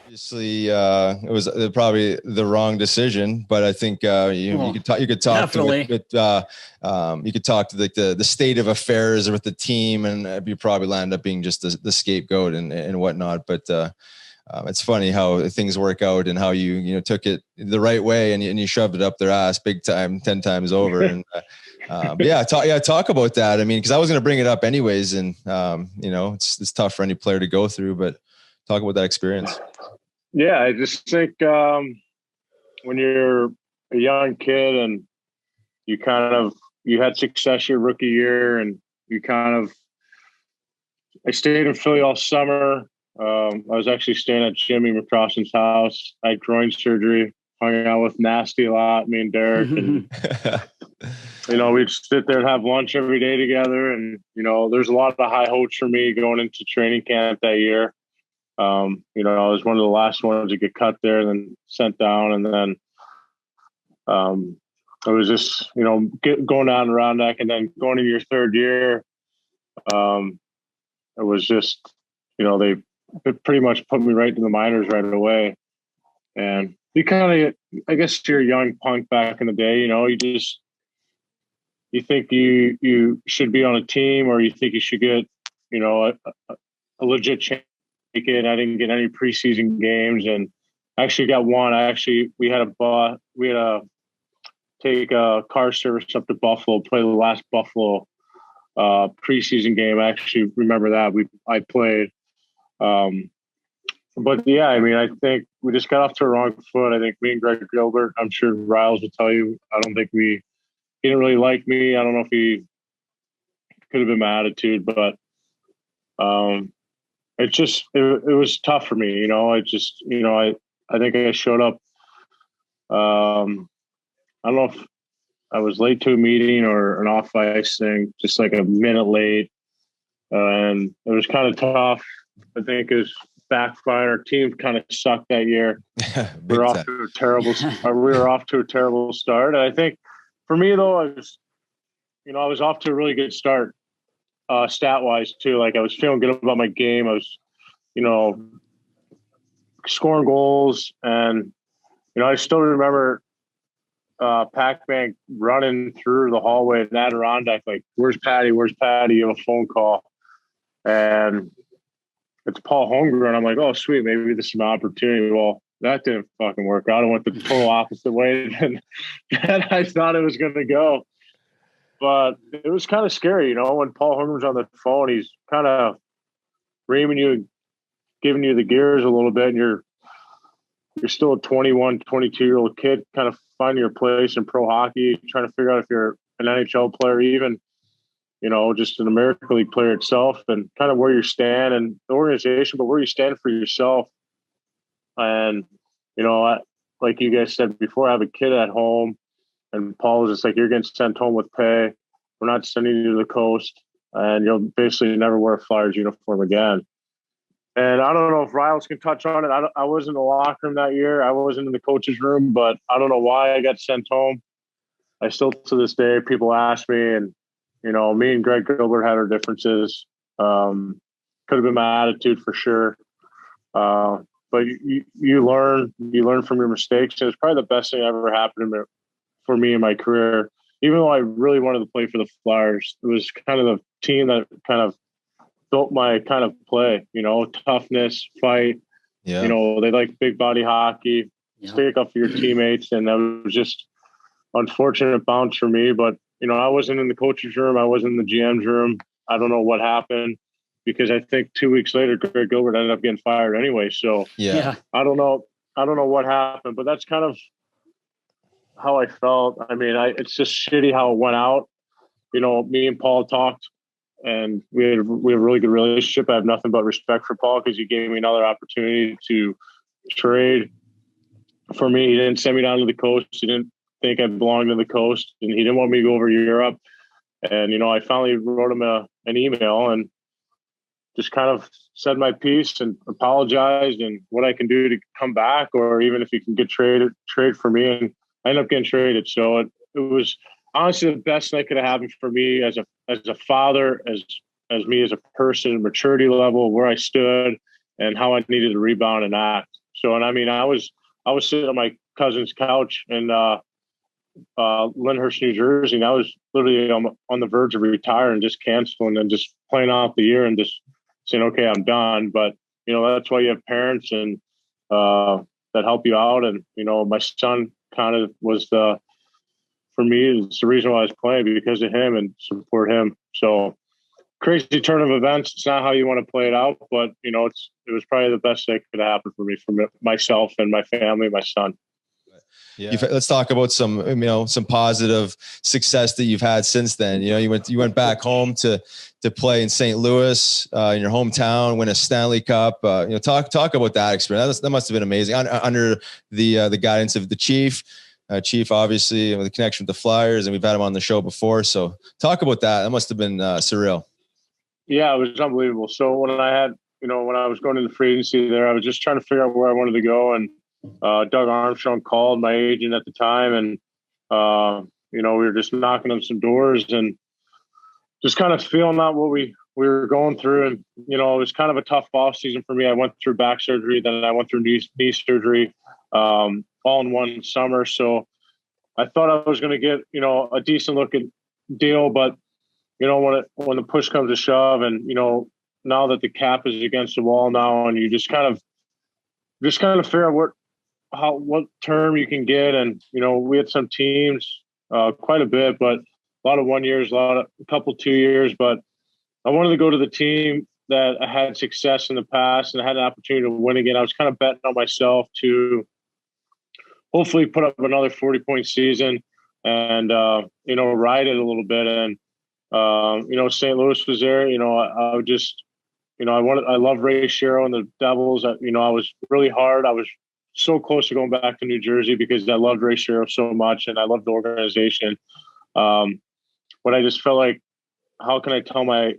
Obviously, it was probably the wrong decision, but I think you could talk. You could talk definitely. you could talk to the state of affairs with the team, and you probably land up being just the scapegoat and whatnot. But it's funny how things work out and how you took it the right way and you shoved it up their ass big time, 10 times over. And but talk about that. I mean, because I was going to bring it up anyways, and it's tough for any player to go through, but talk about that experience. Yeah, I just think when you're a young kid and you had success your rookie year, and I stayed in Philly all summer. I was actually staying at Jimmy McCrossen's house. I had groin surgery, hung out with Nasty a lot, me and Derek. And, we'd sit there and have lunch every day together. And, there's a lot of high hopes for me going into training camp that year. I was one of the last ones to get cut there and then sent down. And then I was just, going down around that, and then going into your third year, it was just, they pretty much put me right to the minors right away. And you I guess you're a young punk back in the day, you think you should be on a team, or you think you should get, a legit chance. I didn't get any preseason games, and I actually got one. We had to take a car service up to Buffalo, play the last Buffalo preseason game. I actually remember that I played. But yeah, I mean, I think we just got off to a wrong foot. I think me and Greg Gilbert, I'm sure Riles will tell you, I don't think he didn't really like me. I don't know if he could have been my attitude, but it was tough for me. I think I showed up. I don't know if I was late to a meeting or an off ice thing, just like a minute late. And it was kind of tough. I think it was backfire. Our team kind of sucked that year. We were off to a terrible start. And I think for me though, I was off to a really good start, stat wise too. Like I was feeling good about my game. I was, scoring goals, and I still remember Pac-Man running through the hallway in Adirondack, like, where's Patty? Where's Patty? You have a phone call. And it's Paul Holmgren. I'm like, oh, sweet. Maybe this is an opportunity. Well, that didn't fucking work out. I went the total opposite way than I thought it was going to go. But it was kind of scary, when Paul Holmgren's on the phone, he's kind of reaming you, giving you the gears a little bit, and you're still a 21, 22-year-old kid kind of finding your place in pro hockey, trying to figure out if you're an NHL player, even, just an American League player itself, and kind of where you stand and the organization, but where you stand for yourself. And, like you guys said before, I have a kid at home, and Paul was just like, you're getting sent home with pay. We're not sending you to the coast, and you'll basically never wear a Flyers uniform again. And I don't know if Riles can touch on it. I was in the locker room that year. I wasn't in the coach's room, but I don't know why I got sent home. I still, to this day, people ask me, and, me and Greg Gilbert had our differences. Could have been my attitude for sure. But you learn from your mistakes. And it's probably the best thing that ever happened for me in my career. Even though I really wanted to play for the Flyers, it was kind of the team that kind of built my kind of play, toughness, fight. Yeah. They like big body hockey, stick up for your teammates. And that was just unfortunate bounce for me. But, I wasn't in the coach's room. I wasn't in the GM's room. I don't know what happened, because I think 2 weeks later, Greg Gilbert ended up getting fired anyway. So yeah, I don't know what happened, but that's kind of how I felt. I mean, it's just shitty how it went out. Me and Paul talked, and we have a really good relationship. I have nothing but respect for Paul, because he gave me another opportunity to trade for me. He didn't send me down to the coast. He didn't think I belonged to the coast, and he didn't want me to go over to Europe. And, I finally wrote him an email and just kind of said my piece and apologized and what I can do to come back, or even if he can get trade for me. And I ended up getting traded. So it was honestly the best that could have happened for me as a father, as me as a person, maturity level, where I stood and how I needed to rebound and act. So, and I mean, I was sitting on my cousin's couch in Lyndhurst, New Jersey, and I was literally on the verge of retiring, just canceling and just playing out the year and just saying, okay, I'm done. But, you know, that's why you have parents and that help you out. And, you know, my son kind of was for me, it's the reason why I was playing, because of him and support him. So crazy turn of events. It's not how you want to play it out, but, you know, it was probably the best that could happen for me, for myself and my family, my son. Yeah. Let's talk about some positive success that you've had since then. You know, you went back home to play in St. Louis, in your hometown, win a Stanley Cup. You know, talk about that experience. That must have been amazing under the guidance of the Chief. Chief, obviously, with the connection with the Flyers, and we've had him on the show before. So talk about that. That must have been surreal. Yeah, it was unbelievable. So when I was going into free agency there, I was just trying to figure out where I wanted to go, and Doug Armstrong called, my agent at the time, and you know, we were just knocking on some doors and just kind of feeling out what we were going through. And, you know, it was kind of a tough off season for me. I went through back surgery, then I went through knee surgery, all in one summer. So I thought I was going to get, you know, a decent looking deal, but, you know, when the push comes to shove, and, you know, now that the cap is against the wall now, and you just kind of figure out what term you can get. And, you know, we had some teams, quite a bit, but a lot of 1 years, a couple 2 years, but I wanted to go to the team that I had success in the past and I had an opportunity to win again. I was kind of betting on myself to hopefully put up another 40-point season and, you know, ride it a little bit. And, you know, St. Louis was there. You know, I would just, you know, I love Ray Shero and the Devils. You know, I was really hard. I was so close to going back to New Jersey because I loved Ray Shero so much and I loved the organization. But I just felt like, how can I tell my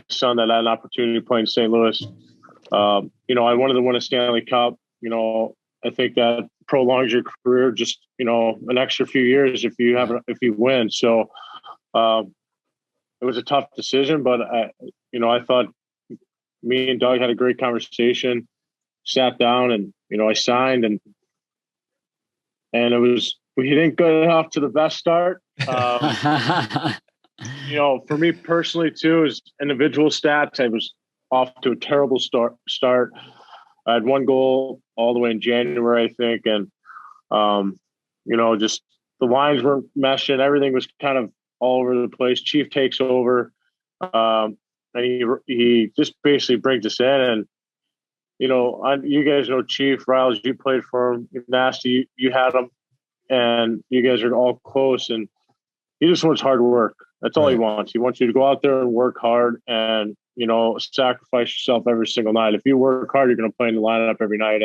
son that I had an opportunity to play in St. Louis? You know, I wanted to win a Stanley Cup. You know, I think that prolongs your career just, you know, an extra few years if you win. So it was a tough decision, but I thought me and Doug had a great conversation, sat down, and, you know, I signed, and we didn't get off to the best start. You know, for me personally too, is individual stats, I was off to a terrible start. I had one goal all the way in January, I think. And, you know, just the lines weren't meshing. Everything was kind of all over the place. Chief takes over. And he just basically brings us in. And, you know, you guys know Chief, Riles, you played for him. Nasty, you had him. And you guys are all close. And he just wants hard work. That's all he wants. He wants you to go out there and work hard and, you know, sacrifice yourself every single night. If you work hard, you're going to play in the lineup every night.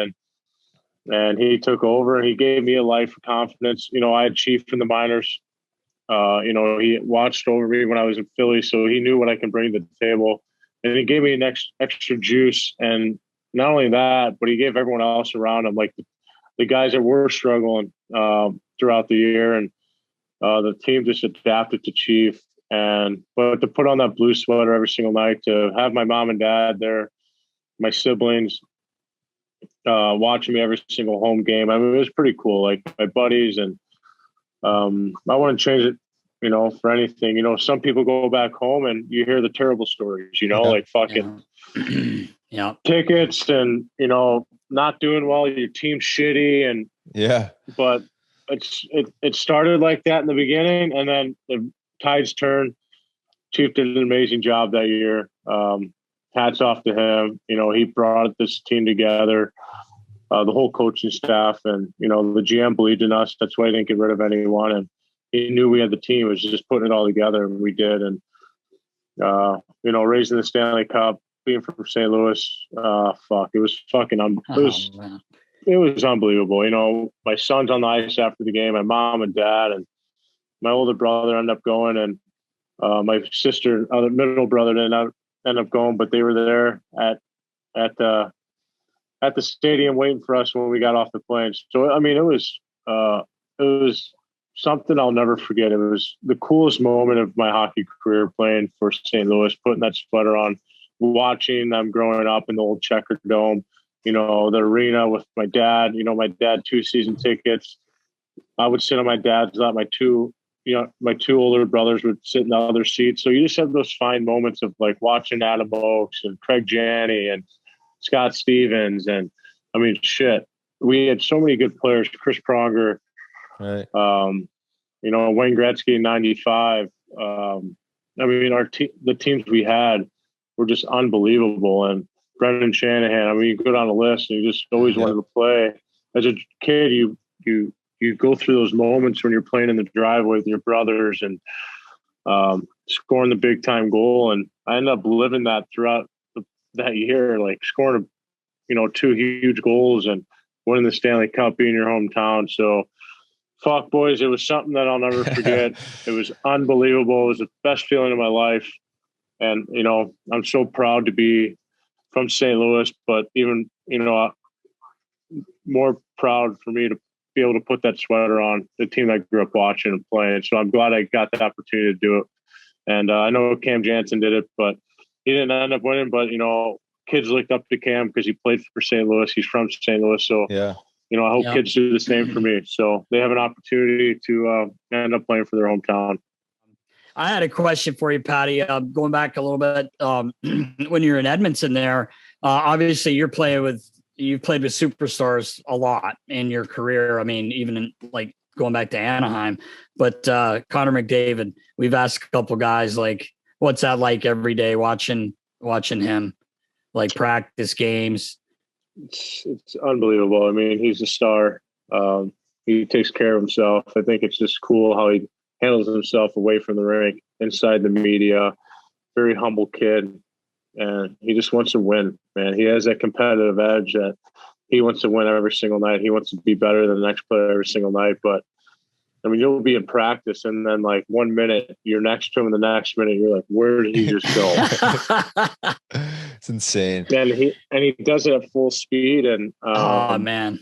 And he took over and he gave me a life of confidence. You know, I had Chief in the minors. You know, he watched over me when I was in Philly, so he knew what I can bring to the table. And he gave me an extra juice. And not only that, but he gave everyone else around him, like the guys that were struggling throughout the year. And the team just adapted to Chief. But to put on that blue sweater every single night, to have my mom and dad there, my siblings watching me every single home game. I mean, it was pretty cool. Like my buddies, and I wouldn't change it, you know, for anything. You know, some people go back home and you hear the terrible stories, you know, like fucking tickets and, you know, not doing well, your team's shitty. And but it started like that in the beginning, and then the tides turned. Chief did an amazing job that year. Hats off to him. You know, he brought this team together, the whole coaching staff, and, you know, the GM believed in us. That's why he didn't get rid of anyone. And he knew we had the team. It was just putting it all together, and we did. And, you know, raising the Stanley Cup, being from St. Louis, it was fucking, it was unbelievable. You know, my son's on the ice after the game, my mom and dad, and my older brother ended up going, and my sister, other middle brother, didn't end up going, but they were there at the stadium waiting for us when we got off the plane. So I mean, it was something I'll never forget. It was the coolest moment of my hockey career, playing for St. Louis, putting that sweater on, watching them growing up in the old Checker Dome. the arena with my dad. My dad 2 season tickets. I would sit on my dad's lap. My two older brothers would sit in the other seats. So you just have those fine moments of like watching Adam Oakes and Craig Janney and Scott Stevens. And I mean, shit, we had so many good players, Chris Pronger, right. Wayne Gretzky in 95. I mean, the teams we had were just unbelievable. And Brendan Shanahan, I mean, you go down the list and you just always wanted to play. As a kid, you go through those moments when you're playing in the driveway with your brothers and scoring the big time goal. And I ended up living that throughout that year, like scoring, 2 huge goals and winning the Stanley Cup in your hometown. So fuck, boys, it was something that I'll never forget. It was unbelievable. It was the best feeling of my life. And, I'm so proud to be from St. Louis, but even, more proud for me to be able to put that sweater on the team I grew up watching and playing. So I'm glad I got the opportunity to do it. And I know Cam Jansen did it, but he didn't end up winning. But, kids looked up to Cam because he played for St. Louis. He's from St. Louis. So, yeah. I hope kids do the same for me. So they have an opportunity to end up playing for their hometown. I had a question for you, Patty. Going back a little bit, when you're in Edmonton there, obviously you've played with superstars a lot in your career. I mean, even in like going back to Anaheim, but Connor McDavid, we've asked a couple guys, like, what's that like every day watching him, like practice games? It's unbelievable. I mean, he's a star. He takes care of himself. I think it's just cool how he handles himself away from the rink, inside the media. Very humble kid, and he just wants to win, man. He has that competitive edge that he wants to win every single night. He wants to be better than the next player every single night. But I mean, you'll be in practice, and then like 1 minute you're next to him, and the next minute you're like, where did he just go? It's insane. And he does it at full speed, and oh man.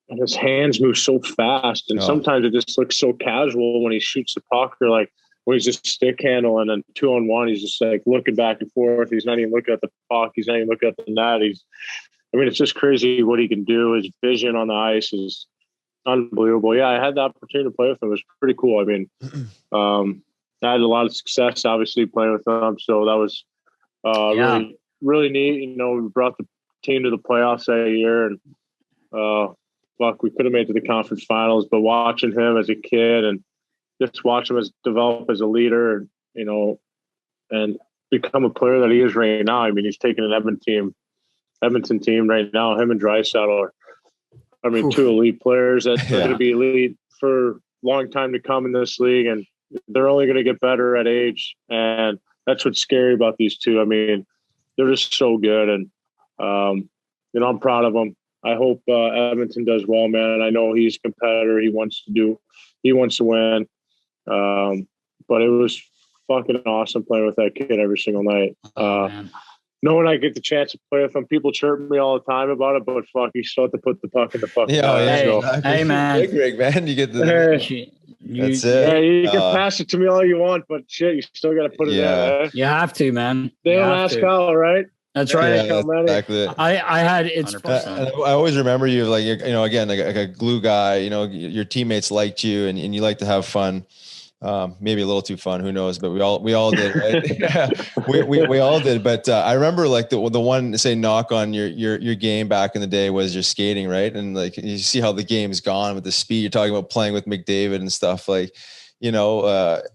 And his hands move so fast, and sometimes it just looks so casual when he shoots the puck, or like when he's just stick handling and 2-on-1, he's just like looking back and forth. He's not even looking at the puck. He's not even looking at the net. It's just crazy what he can do. His vision on the ice is unbelievable. Yeah, I had the opportunity to play with him. It was pretty cool. I mean, I had a lot of success, obviously, playing with him. So that was really, really neat. We brought the team to the playoffs that year, and we could have made it to the conference finals. But watching him as a kid and just watch him develop as a leader, and become a player that he is right now. I mean, he's taking an Edmonton team right now. Him and Draisaitl are, 2 elite players that are going to be elite for a long time to come in this league, and they're only going to get better at age. And that's what's scary about these two. I mean, they're just so good, and I'm proud of them. I hope Edmonton does well, man. I know he's a competitor. He wants to win. But it was fucking awesome playing with that kid every single night. Knowing I get the chance to play with him, people chirp me all the time about it, but fuck, you still have to put the puck in the fucking Hey, man. Hey, Greg, man. You get the... That's it. Yeah, you can pass it to me all you want, but shit, you still got to put it in. Eh? You have to, man. They don't ask how, right? That's right. Yeah, exactly. I had it's. I always remember you like again like a glue guy. Your teammates liked you, and you like to have fun. Maybe a little too fun, who knows? But we all did, right? we all did. But I remember like the one knock on your game back in the day was your skating, right? And like you see how the game's gone with the speed. You're talking about playing with McDavid and stuff like. Talk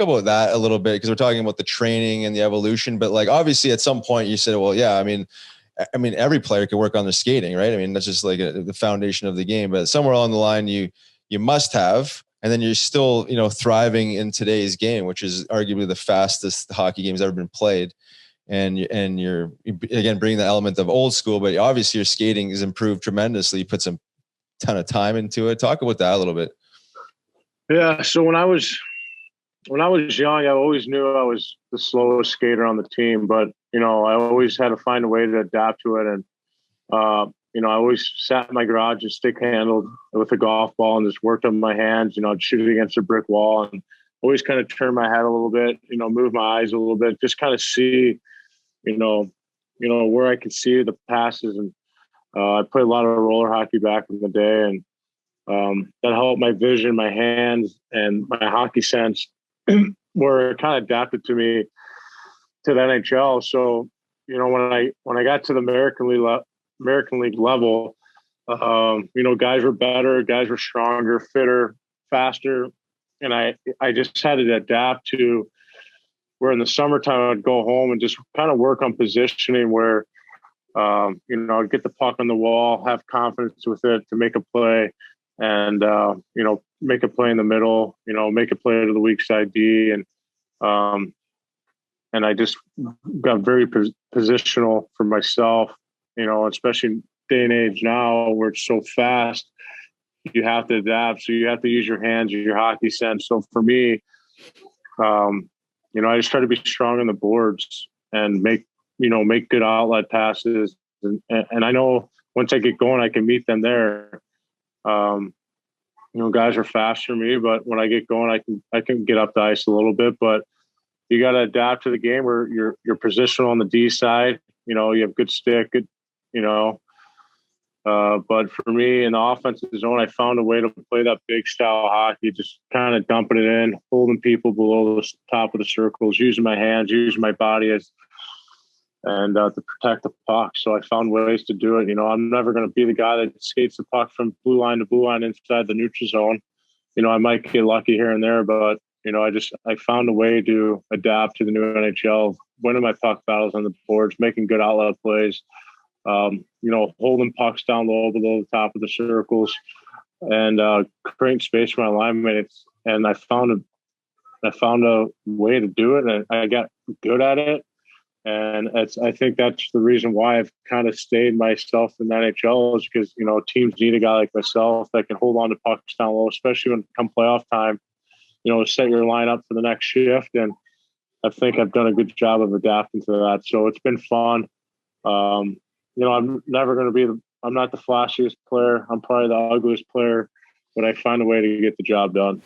about that a little bit, because we're talking about the training and the evolution, but like obviously at some point you said, well, yeah, I mean every player can work on their skating, right? I mean, that's just like the foundation of the game, but somewhere along the line you must have, and then you're still, thriving in today's game, which is arguably the fastest hockey game's ever been played. And you're again bringing the element of old school, but obviously your skating has improved tremendously. You put some ton of time into it. Talk about that a little bit. Yeah. So when I was young, I always knew I was the slowest skater on the team, but, I always had to find a way to adapt to it. And, I always sat in my garage and stick handled with a golf ball and just worked on my hands. I'd shoot it against a brick wall and always kind of turn my head a little bit, move my eyes a little bit, just kind of see, where I could see the passes. And I played a lot of roller hockey back in the day, and that helped my vision, my hands, and my hockey sense, where it kind of adapted to me to the NHL. So, when I got to the American League level, guys were better, guys were stronger, fitter, faster, and I just had to adapt to where in the summertime I'd go home and just kind of work on positioning where, I'd get the puck on the wall, have confidence with it to make a play, and make a play in the middle, make a play to the weak side D, and I just got very positional for myself, especially day and age now where it's so fast. You have to adapt, so you have to use your hands, your hockey sense. So for me, I just try to be strong on the boards and make good outlet passes, and I know once I get going, I can meet them there. Guys are faster than me, but when I get going, I can get up the ice a little bit. But you got to adapt to the game where you're positional on the D side. You have good stick, good, but for me in the offensive zone, I found a way to play that big style hockey, just kind of dumping it in, holding people below the top of the circles, using my hands, using my body to protect the puck. So I found ways to do it. I'm never going to be the guy that skates the puck from blue line to blue line inside the neutral zone. I might get lucky here and there, but I found a way to adapt to the new NHL, winning my puck battles on the boards, making good outlet plays, holding pucks down low below the top of the circles, and creating space for my line mates. And I found a way to do it, and I got good at it. And I think that's the reason why I've kind of stayed myself in the NHL, is because, teams need a guy like myself that can hold on to pucks down low, especially when it come playoff time, set your line up for the next shift. And I think I've done a good job of adapting to that. So it's been fun. I'm never going to I'm not the flashiest player. I'm probably the ugliest player, but I find a way to get the job done.